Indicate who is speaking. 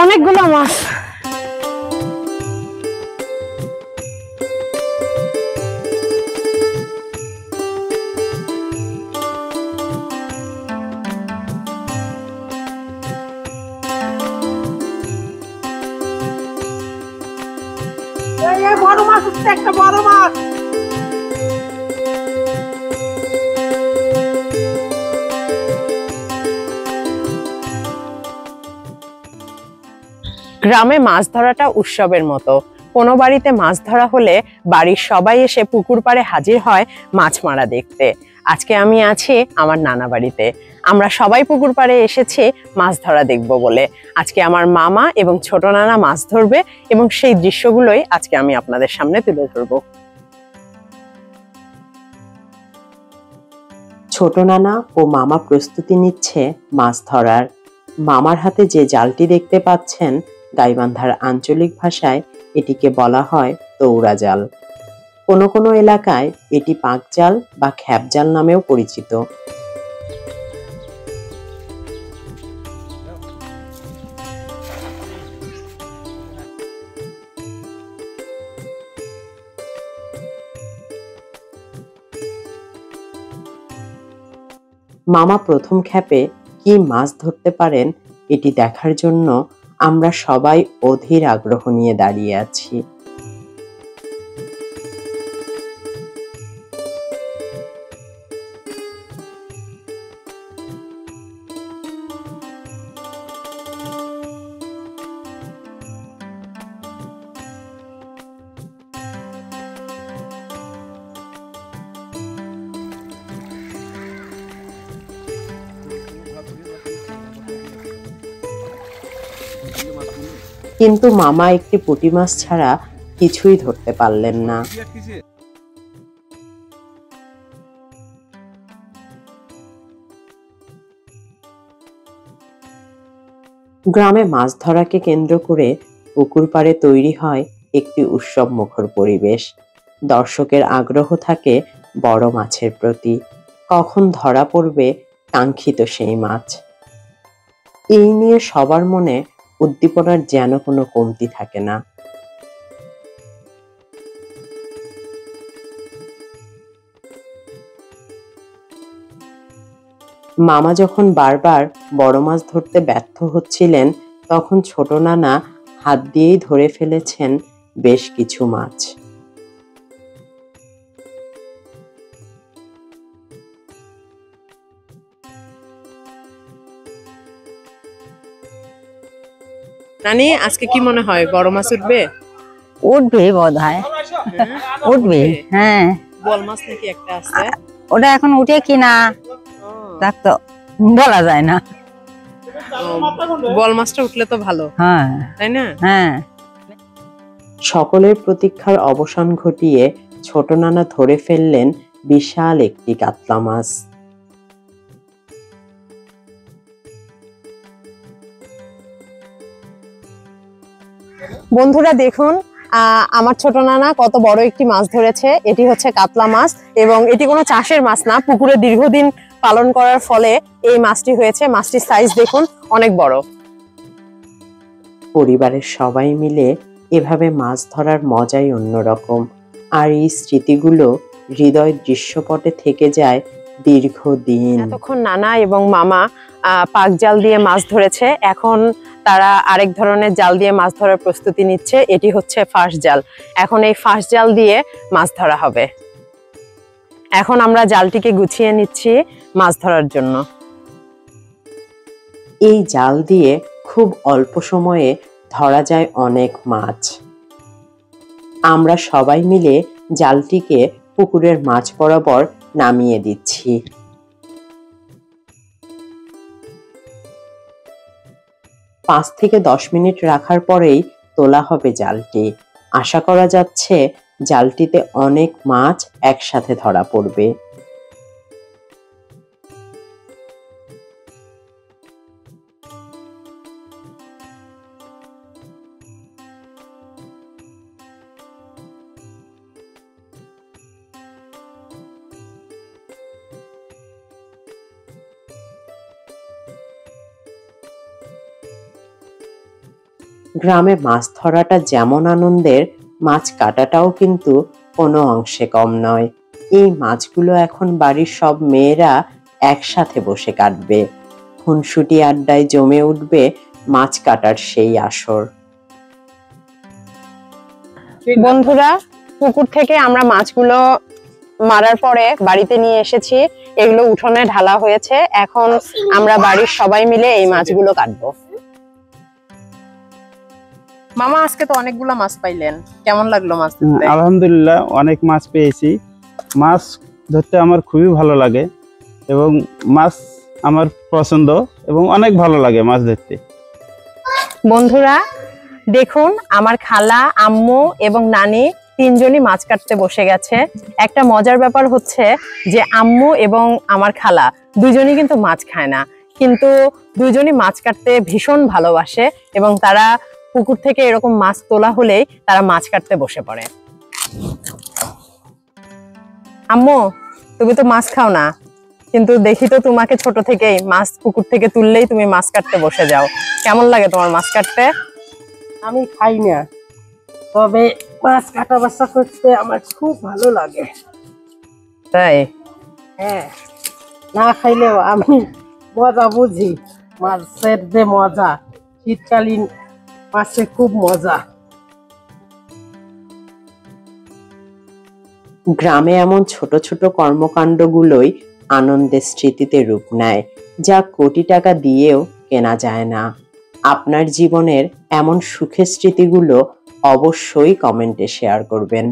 Speaker 1: অনেকগুলো মাছ।
Speaker 2: বড় মাছ হচ্ছে, একটা বড় মাছ।
Speaker 1: গ্রামে মাছ ধরাটা উৎসবের মতো। কোনো বাড়িতে মাছ ধরা হলে বাড়ির সবাই এসে পুকুর পাড়ে হাজির হয় মাছ মারা দেখতে। আজকে আমি আছি আমার নানা বাড়িতে। আমরা সবাই পুকুর পাড়ে এসেছি মাছ ধরা দেখব বলে। আজকে আমার মামা এবং ছোট নানা মাছ ধরবে এবং সেই দৃশ্যগুলোই আজকে আমি আপনাদের সামনে তুলে ধরবো।
Speaker 3: ছোট নানা ও মামা প্রস্তুতি নিচ্ছে মাছ ধরার। মামার হাতে যে জালটি দেখতে পাচ্ছেন, গাইবান্ধার আঞ্চলিক ভাষায় এটিকে বলা হয় তৌরা জাল। কোনো কোনো এলাকায় এটি পাঁক জাল বা খ্যাপ জাল নামেও পরিচিত। মামা প্রথম খ্যাপে কি মাছ ধরতে পারেন এটি দেখার জন্য আমরা সবাই অধীর আগ্রহ নিয়ে দাঁড়িয়ে আছি। কিন্তু মামা একটি পুঁটি মাছ ছাড়া কিছুই ধরতে পারলেন না। গ্রামে মাছ ধরাকে কেন্দ্র করে পুকুর পাড়ে তৈরি হয় একটি উৎসব মুখর পরিবেশ। দর্শকের আগ্রহ থাকে বড় মাছের প্রতি। কখন ধরা পড়বে কাঙ্ক্ষিত সেই মাছ, এই নিয়ে সবার মনে উদ্দীপনার যেন কোনো কমতি থাকে না। মামা যখন বারবার বড় মাছ ধরতে ব্যর্থ হচ্ছিলেন, তখন ছোট নানা হাত দিয়েই ধরে ফেলেছেন বেশ কিছু মাছ।
Speaker 1: নানি, আজকে কি মনে হয় বড় মাছ উঠবে?
Speaker 4: উঠবে বোধ হয়, উঠবে। হ্যাঁ,
Speaker 1: বল মাছ নাকি একটা আছে,
Speaker 4: ওটা এখন উঠে কিনা তা তো বলা যায় না।
Speaker 1: বল মাছটা উঠলে তো ভালো,
Speaker 4: হ্যাঁ
Speaker 1: তাই না?
Speaker 4: হ্যাঁ।
Speaker 3: সকলের প্রতীক্ষার অবসান ঘটিয়ে ছোট নানা ধরে ফেললেন বিশাল একটি কাতলা মাছ।
Speaker 1: বন্ধুরা দেখুন, আমার ছোট নানা কত বড় একটি মাছ ধরেছে। এটি হচ্ছে কাতলা মাছ এবং এটি কোনো চাষের মাছ না, পুকুরে দীর্ঘদিন পালন করার ফলে এই মাছটি হয়েছে। মাছটির সাইজ দেখুন, অনেক বড়।
Speaker 3: পরিবারের সবাই মিলে এভাবে মাছ ধরার মজাই অন্যরকম। আর এই স্মৃতিগুলো হৃদয় দৃশ্যপটে থেকে যায় দীর্ঘদিন।
Speaker 1: এতক্ষণ নানা এবং মামা পাক জাল দিয়ে মাছ ধরেছে। এখন তারা আরেক ধরনের জাল দিয়ে মাছ ধরার প্রস্তুতি নিচ্ছে। এটি হচ্ছে ফাঁস জাল। এখন এই ফাঁস জাল দিয়ে মাছ ধরা হবে। এখন আমরা জালটিকে গুছিয়ে নিচ্ছি মাছ ধরার জন্য।
Speaker 3: এই জাল দিয়ে খুব অল্প সময়ে ধরা যায় অনেক মাছ। আমরা সবাই মিলে জালটিকে পুকুরের মাঝ বরাবর নামিয়ে দিচ্ছি। 5 থেকে 10 মিনিট রাখার পরেই তোলা হবে জালটি। আশা করা যাচ্ছে জালটিতে অনেক মাছ একসাথে ধরা পড়বে। গ্রামে মাছ ধরাটা যেমন আনন্দের, মাছ কাটাটাও কিন্তু কোনো অংশে কম নয়। এই মাছগুলো এখন বাড়ির সব মেয়েরা একসাথে বসে কাটবে। খুনসুটি আড্ডায় জমে উঠবে মাছ কাটার সেই আসর।
Speaker 1: বন্ধুরা, পুকুর থেকে আমরা মাছগুলো মারার পরে বাড়িতে নিয়ে এসেছি। এগুলো উঠোনে ঢালা হয়েছে। এখন আমরা বাড়ির সবাই মিলে এই মাছগুলো কাটবো। মামা, আজকে তো অনেকগুলো মাছ পাইলেন, কেমন লাগলো মাছ ধরতে?
Speaker 5: আলহামদুলিল্লাহ, অনেক মাছ পেয়েছি। মাছ ধরতে আমার খুবই ভালো লাগে এবং মাছ আমার পছন্দ এবং অনেক ভালো লাগে মাছ ধরতে।
Speaker 1: বন্ধুরা দেখুন, আমার খালা, আম্মু এবং নানি তিনজনই মাছ কাটতে বসে গেছে। একটা মজার ব্যাপার হচ্ছে যে আম্মু এবং আমার খালা দুজনই কিন্তু মাছ খায় না, কিন্তু দুজনই মাছ কাটতে ভীষণ ভালোবাসে এবং তারা পুকুর থেকে এরকম মাছ তোলা হলেই তারা মাছ কাটতে বসে পড়ে। আম্মু, তুমি তো মাছ খাও না, কিন্তু দেখি তো তোমাকে ছোট থেকেই মাছ পুকুর থেকে তুললেই তুমি মাছ কাটতে বসে যাও। কেমন লাগে তোমার মাছ কাটতে?
Speaker 2: আমি খাই না, তবে মাছ কাটা বাছা করতে আমার খুব ভালো লাগে।
Speaker 1: তাই?
Speaker 2: হ্যাঁ, না খাইলেও আমি মজা বুঝি। মাছের যে মজা, শীতকালীন মাছে খুব মজা।
Speaker 3: গ্রামে এমন ছোট ছোট কর্মকাণ্ডগুলোই আনন্দের স্মৃতিতে রূপ নেয়, যা কোটি টাকা দিয়েও কেনা যায় না। আপনার জীবনের এমন সুখের স্মৃতিগুলো অবশ্যই কমেন্টে শেয়ার করবেন।